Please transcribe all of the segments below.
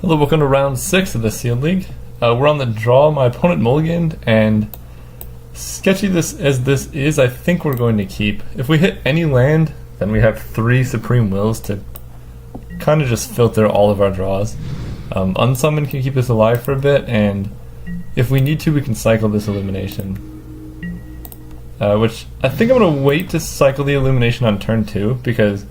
Hello, welcome to round 6 of the Sealed League. We're on the draw. My opponent mulliganed, and sketchy as this is, I think we're going to keep. If we hit any land, then we have 3 Supreme Wills to kind of just filter all of our draws. Unsummon can keep us alive for a bit, and if we need to, we can cycle this Illumination. Which I think I'm going to wait to cycle the Illumination on turn 2, because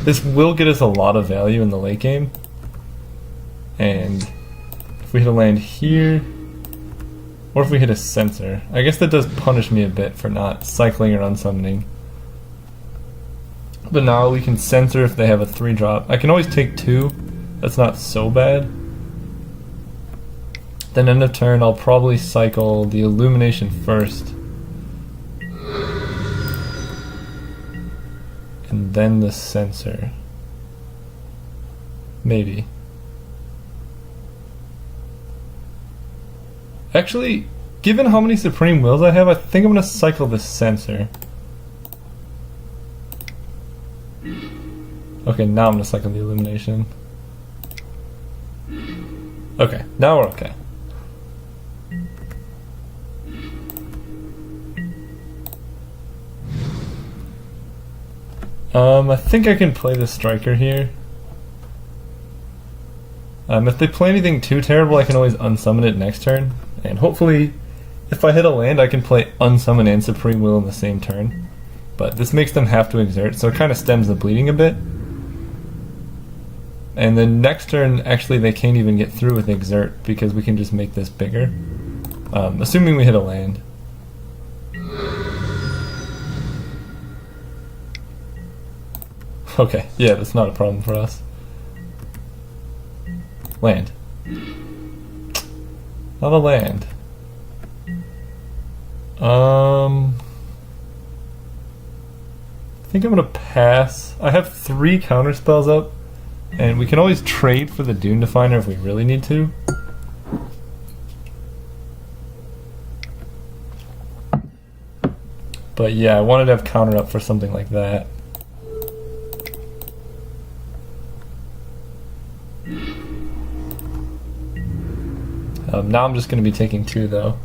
this will get us a lot of value in the late game. And if we hit a land here, or if we hit a Censor, I guess that does punish me a bit for not cycling or unsummoning. But now we can Censor if they have a 3-drop. I can always take 2, that's not so bad. Then end of turn, I'll probably cycle the Illumination first. And then the Censor. Maybe. Actually, given how many Supreme Wills I have, I think I'm going to cycle the Censor. Okay, now I'm going to cycle the Illumination. Okay, now we're okay. I think I can play the Striker here. If they play anything too terrible, I can always unsummon it next turn. And hopefully, if I hit a land, I can play Unsummon and Supreme Will in the same turn. But this makes them have to exert, so it kind of stems the bleeding a bit. And then next turn, actually, they can't even get through with exert, because we can just make this bigger. Assuming we hit a land. Okay, yeah, that's not a problem for us. Land. Not a land. I think I'm gonna pass. I have 3 counter spells up, and we can always trade for the Dune Definer if we really need to. But yeah, I wanted to have counter up for something like that. Now I'm just going to be taking 2 though.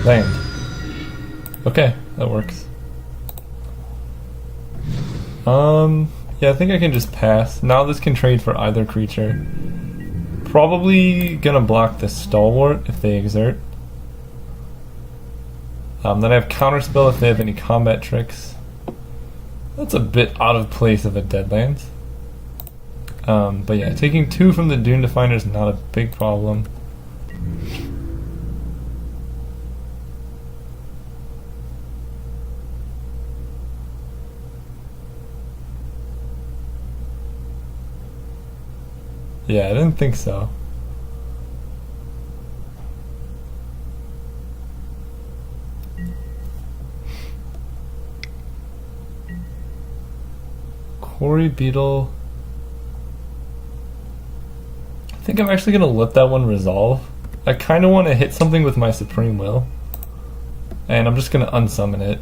Land. Okay, that works. Yeah, I think I can just pass. Now this can trade for either creature. Probably gonna block the Stalwart if they exert. Then I have Counterspell if they have any combat tricks. That's a bit out of place of a Deadlands. But yeah, taking 2 from the Dune Definer is not a big problem. Yeah, I didn't think so. Quarry Beetle. I think I'm actually going to let that one resolve. I kind of want to hit something with my Supreme Will. And I'm just going to unsummon it.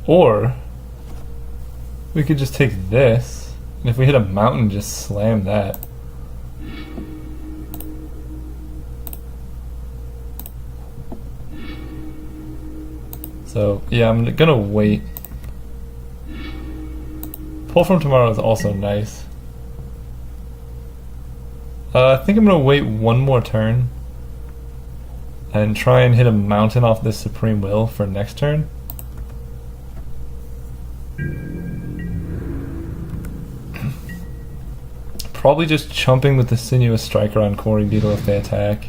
Or we could just take this, and if we hit a mountain, just slam that. So yeah, I'm gonna wait. Pull from Tomorrow is also nice. I think I'm gonna wait 1 more turn and try and hit a mountain off this Supreme Will for next turn. Probably just chumping with the Sinuous Striker on Quarry Beetle if they attack.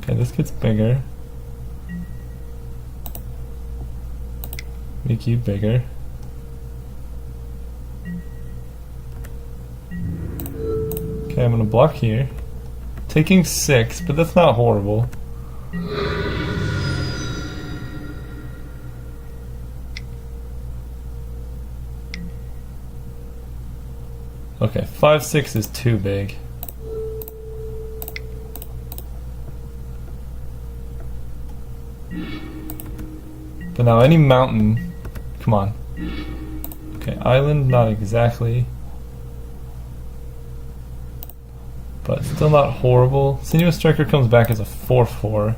Okay, this gets bigger. Make you bigger. Okay, I'm gonna block here. Taking 6, but that's not horrible. Okay, 5-6 is too big. But now any mountain, come on. Okay, island, not exactly. But still not horrible. Sinuous Striker comes back as a 4-4.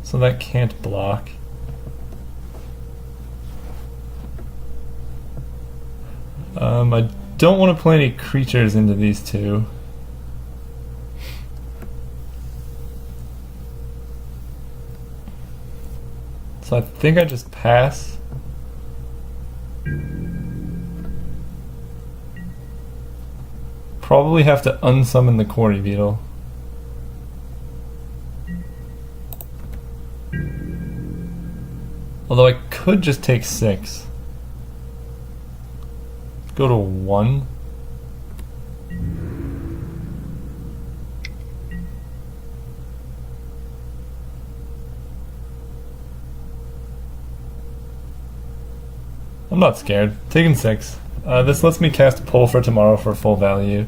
So that can't block. I don't want to play any creatures into these two. So I think I just pass. Probably have to unsummon the Quarry Beetle. Although I could just take 6. Go to 1. I'm not scared. Taking 6. This lets me cast Pull for tomorrow for full value.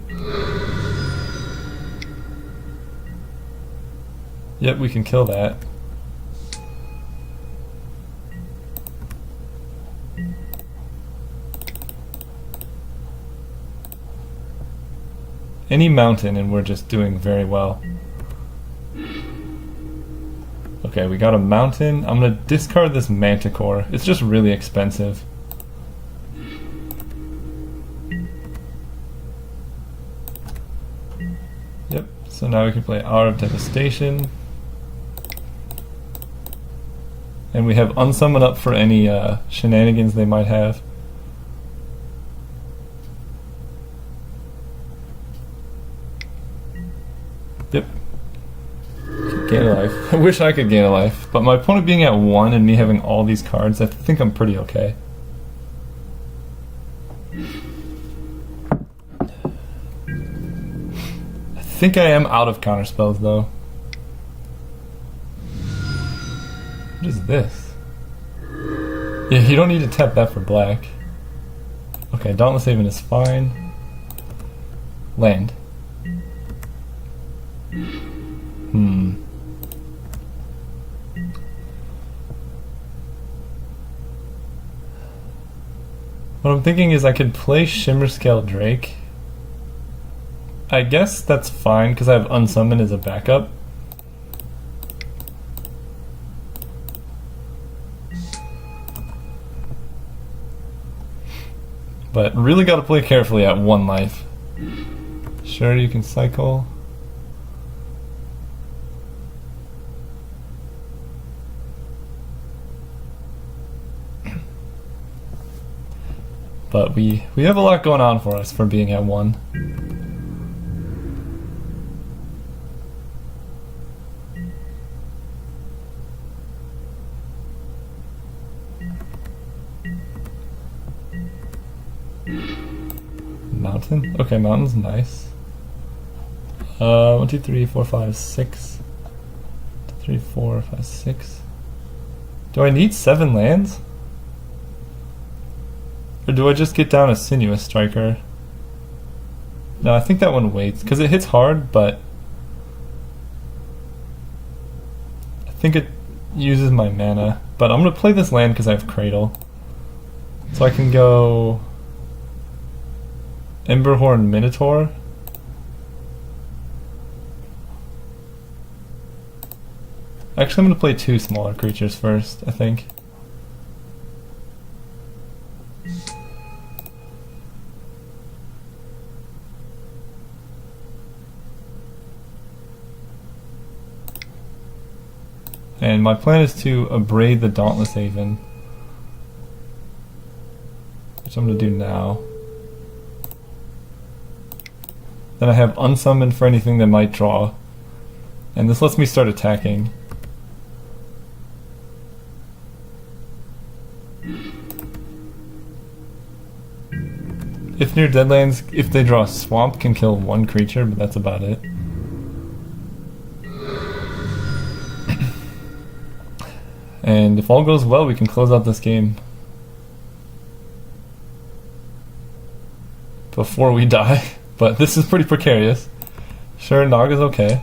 Yep, we can kill that. Any mountain and we're just doing very well. Okay, we got a mountain. I'm gonna discard this Manticore. It's just really expensive. Yep, so now we can play Hour of Devastation. And we have Unsummon up for any shenanigans they might have. Yep. Gain a life. I wish I could gain a life, but my opponent being at 1 and me having all these cards, I think I'm pretty okay. I think I am out of counterspells though. What is this? Yeah, you don't need to tap that for black. Okay, Dauntless Haven is fine. Land. What I'm thinking is I could play Shimmerscale Drake. I guess that's fine because I have Unsummon as a backup. But really got to play carefully at 1 life. Sure, you can cycle. But we have a lot going on for us for being at 1. Mountain? Okay, mountain's nice. 1, 2, 3, 4, 5, 6. 2, 3, 4, 5, 6. Do I need 7 lands? Or do I just get down a Sinuous Striker? No, I think that one waits, because it hits hard, but I think it uses my mana. But I'm going to play this land because I have Cradle. So I can go Emberhorn Minotaur. Actually, I'm going to play 2 smaller creatures first, I think. And my plan is to abrade the Dauntless Haven, which I'm going to do now. Then I have Unsummon for anything that might draw. And this lets me start attacking. If near Deadlands, if they draw a Swamp, can kill one creature, but that's about it. And if all goes well, we can close out this game before we die. But this is pretty precarious. Sure, Naga's okay.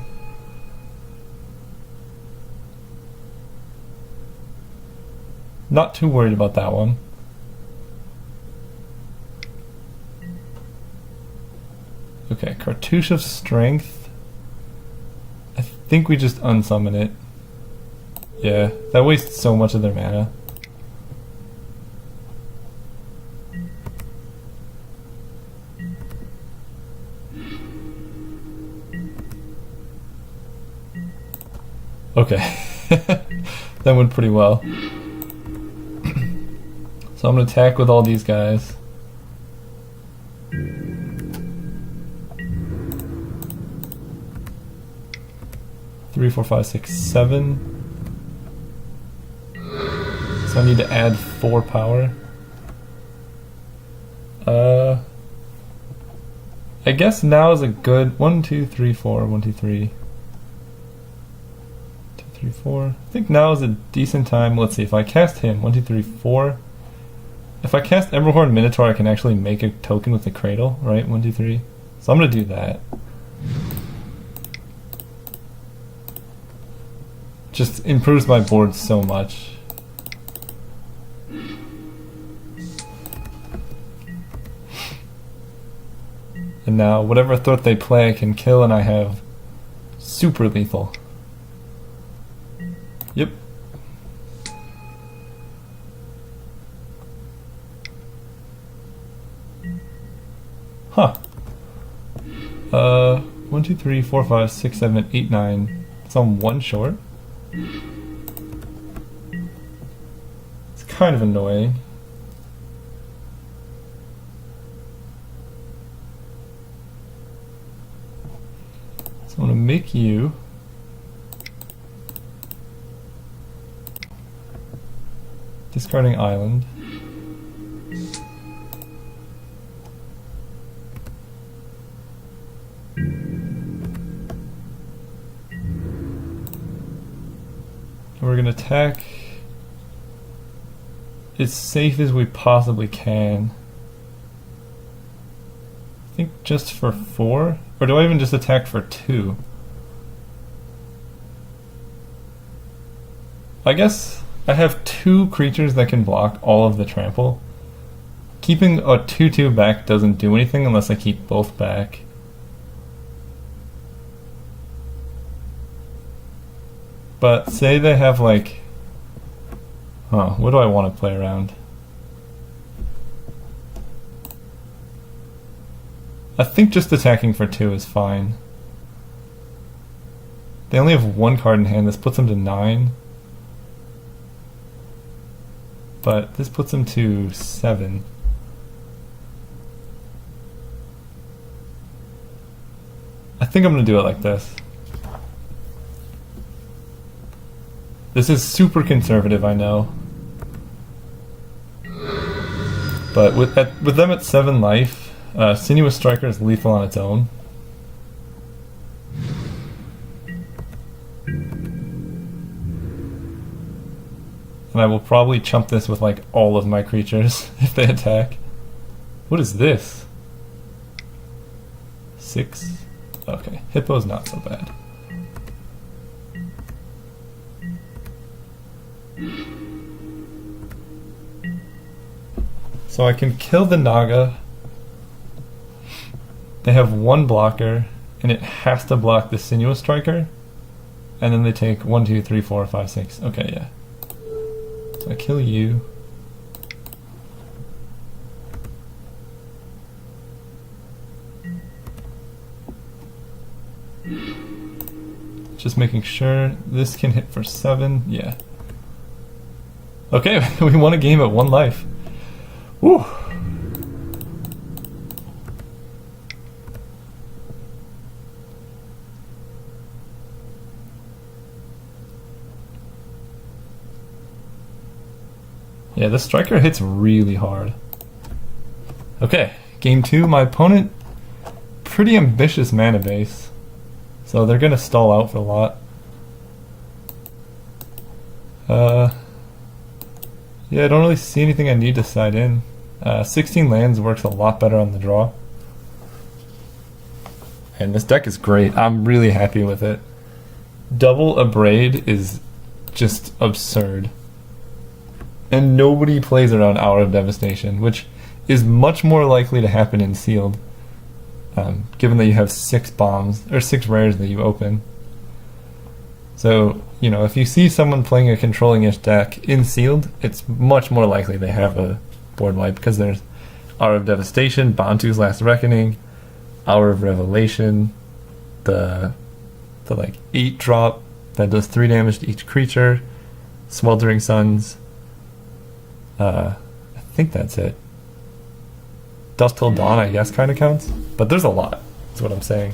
Not too worried about that one. Okay, Cartouche of Strength. I think we just unsummon it. Yeah, that wastes so much of their mana. Okay, that went pretty well. So I'm gonna attack with all these guys. Three, four, five, six, 7. So I need to add 4 power. I guess now is a good 1, 2, 3, 4. 1, 2, 3. 2, 3, 4. I think now is a decent time. Let's see, if I cast him, 1, 2, 3, 4. If I cast Emberhorn Minotaur, I can actually make a token with the Cradle, right? 1, 2, 3. So I'm gonna do that. Just improves my board so much. And now whatever threat they play I can kill, and I have super lethal. Yep. Huh. 1, 2, 3, 4, 5, 6, 7, 8, 9. So I'm 1 short. It's kind of annoying. So I'm going to make you discarding island. We're going to attack as safe as we possibly can. I think just for 4? Or do I even just attack for 2? I guess I have 2 creatures that can block all of the trample. Keeping a 2/2 back doesn't do anything unless I keep both back. But say they have like... what do I want to play around? I think just attacking for 2 is fine. They only have 1 card in hand. This puts them to 9. But this puts them to 7. I think I'm going to do it like this. This is super conservative, I know. But with them at 7 life, Sinuous Striker is lethal on its own. And I will probably chump this with like all of my creatures if they attack. What is this? 6? Okay, Hippo's not so bad. So I can kill the Naga. They have 1 blocker, and it has to block the Sinuous Striker. And then they take 1, 2, 3, 4, 5, 6. Okay, yeah. So I kill you. Just making sure this can hit for 7. Yeah. Okay, we won a game at 1 life. Woo! Yeah, the striker hits really hard. Okay, Game 2, my opponent, pretty ambitious mana base. So they're gonna stall out for a lot. Yeah, I don't really see anything I need to side in. 16 lands works a lot better on the draw. And this deck is great. I'm really happy with it. Double Abrade is just absurd. And nobody plays around Hour of Devastation, which is much more likely to happen in Sealed, given that you have 6 bombs, or 6 rares that you open. So, you know, if you see someone playing a controlling-ish deck in Sealed, it's much more likely they have a board wipe, because there's Hour of Devastation, Bantu's Last Reckoning, Hour of Revelation, the like 8-drop that does 3 damage to each creature, Sweltering Suns, I think that's it. Dusk Till Dawn, I guess, kind of counts, but there's a lot, is what I'm saying.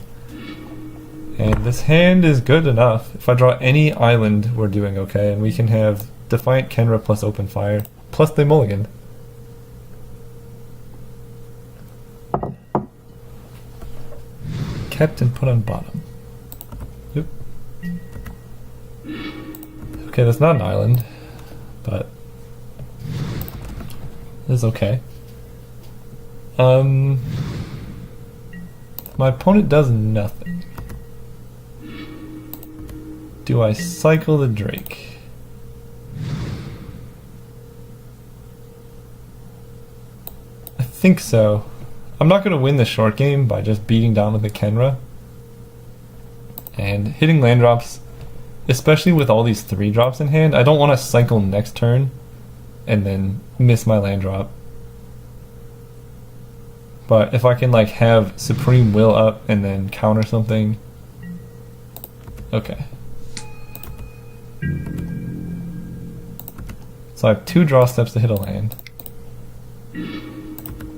And this hand is good enough. If I draw any island, we're doing okay, and we can have Defiant Kenra plus Open Fire, plus they mulligan. Kept and put on bottom. Yep. Okay, that's not an island, but it's okay. My opponent does nothing. Do I cycle the Drake? I think so. I'm not going to win the short game by just beating down with the Kenra. And hitting land drops, especially with all these 3-drops in hand, I don't want to cycle next turn and then miss my land drop. But if I can like have Supreme Will up and then counter something, okay. So I have 2 draw steps to hit a land.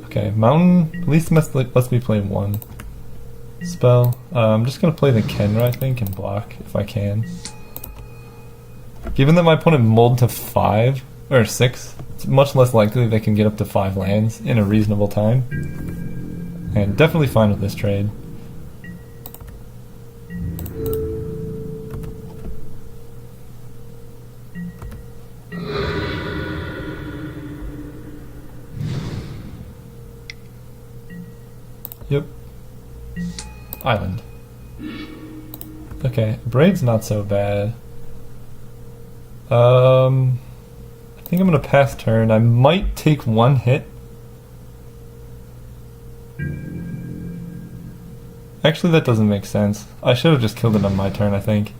Okay, Mountain at least lets me play 1 spell. I'm just gonna play the Kenra, I think, and block if I can. Given that my opponent mulled to 5 or 6, it's much less likely they can get up to 5 lands in a reasonable time. And definitely fine with this trade. Yep. Island. Okay, Braid's not so bad. I think I'm gonna pass turn. I might take 1 hit. Actually, that doesn't make sense. I should have just killed it on my turn, I think.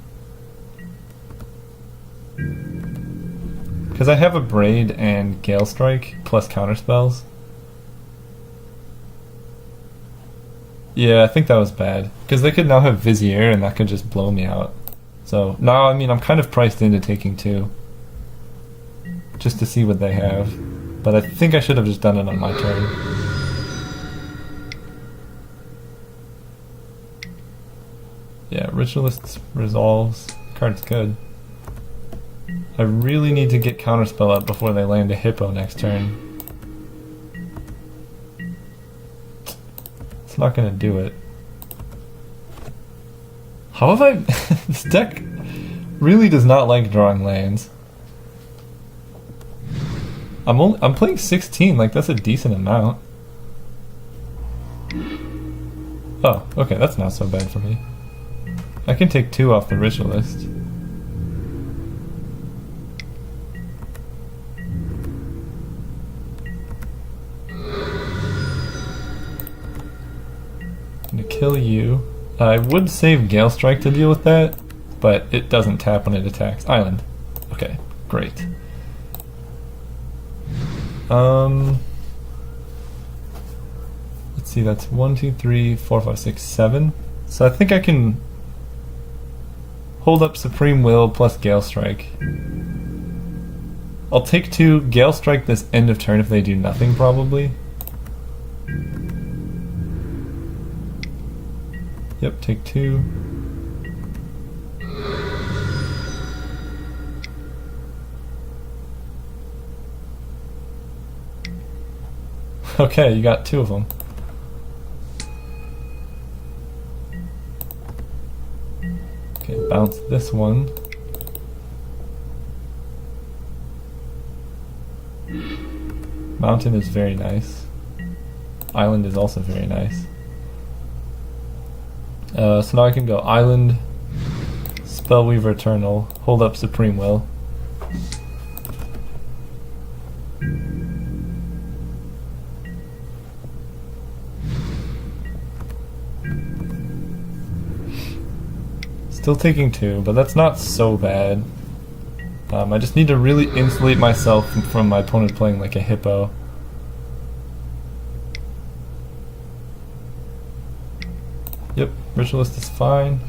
Because I have a Braid and Gale Strike plus counter spells. Yeah, I think that was bad. Because they could now have Vizier and that could just blow me out. So now, I mean, I'm kind of priced into taking 2. Just to see what they have. But I think I should have just done it on my turn. Yeah, Ritualist resolves. Card's good. I really need to get Counterspell up before they land a Hippo next turn. It's not gonna do it. How have I... This deck really does not like drawing lands. I'm playing 16, like that's a decent amount. Oh, okay, that's not so bad for me. I can take 2 off the Ritualist. Gonna kill you. I would save Gale Strike to deal with that, but it doesn't tap when it attacks. Island. Okay, great. Let's see, that's 1, 2, 3, 4, 5, 6, 7. So I think I can hold up Supreme Will plus Gale Strike. I'll take 2, Gale Strike this end of turn if they do nothing, probably. Yep, take 2. Okay, you got 2 of them. Okay, bounce this one. Mountain is very nice. Island is also very nice. So now I can go Island, Spellweaver Eternal, hold up Supreme Will. Still taking 2, but that's not so bad. I just need to really insulate myself from my opponent playing like a hippo. Yep, Ritualist is fine.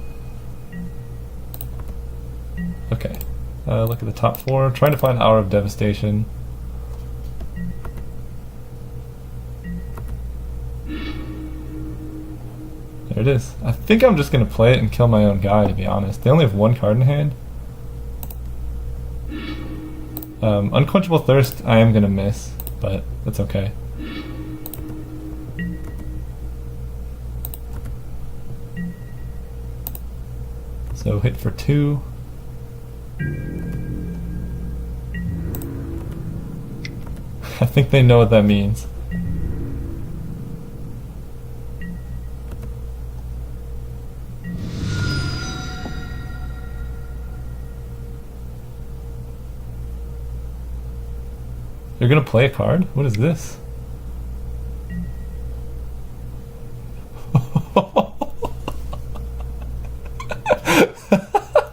Okay, look at the top 4. Trying to find Hour of Devastation. There it is. I think I'm just going to play it and kill my own guy, to be honest. They only have 1 card in hand. Unquenchable Thirst I am going to miss, but that's okay. So hit for 2. I think they know what that means. You're gonna play a card? What is this?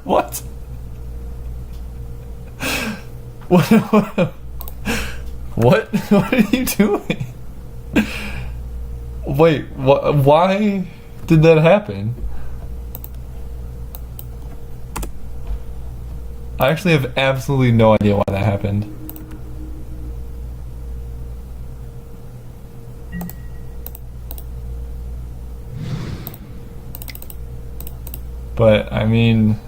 What? What? What are you doing? Wait, why did that happen? I actually have absolutely no idea why that happened. But, I mean,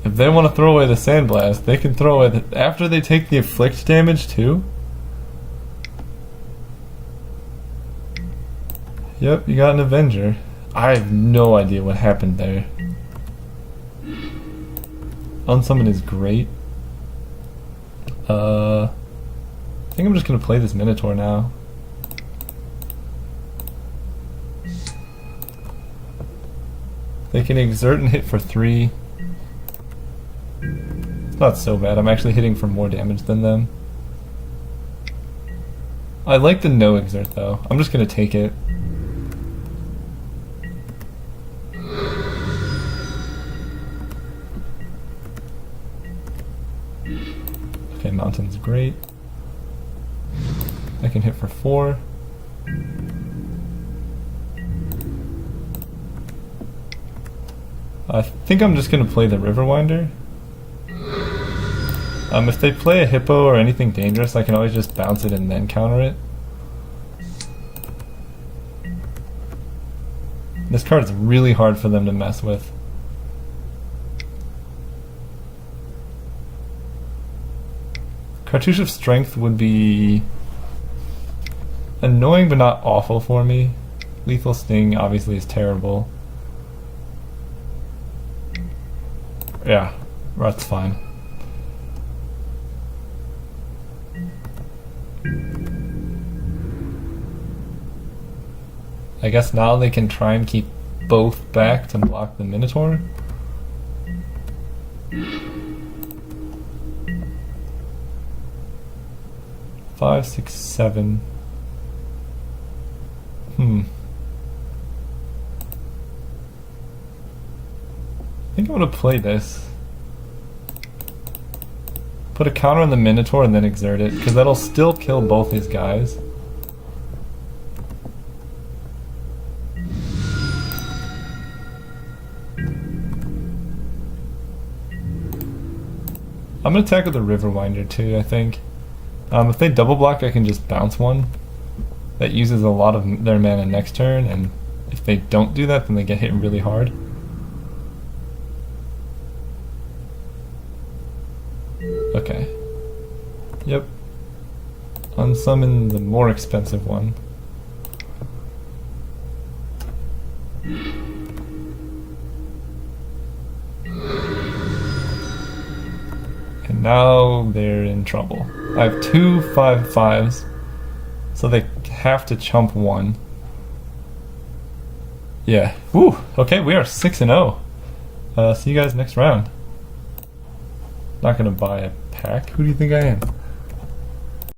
if they want to throw away the Sandblast, they can throw away after they take the Afflict damage too? Yep, you got an Avenger. I have no idea what happened there. Unsummon is great. I think I'm just going to play this Minotaur now. They can exert and hit for 3. It's not so bad. I'm actually hitting for more damage than them. I like the no exert though. I'm just gonna take it. Okay, Mountain's great. I can hit for 4. I think I'm just going to play the Riverwinder. If they play a Hippo or anything dangerous, I can always just bounce it and then counter it. This card is really hard for them to mess with. Cartouche of Strength would be annoying but not awful for me. Lethal Sting obviously is terrible. Yeah, that's fine. I guess now they can try and keep both back to block the Minotaur. Five, 6, 7. I think I'm gonna play this. Put a counter on the Minotaur and then exert it, because that'll still kill both his guys. I'm gonna attack with the Riverwinder too, I think. If they double block, I can just bounce one. That uses a lot of their mana next turn, and if they don't do that, then they get hit really hard. Okay. Yep. Unsummon the more expensive one. now they're in trouble. I have 2 5/5s, so they have to chump 1. Yeah. Woo! Okay, we are 6-0. See you guys next round. Not gonna buy a pack. Who do you think I am?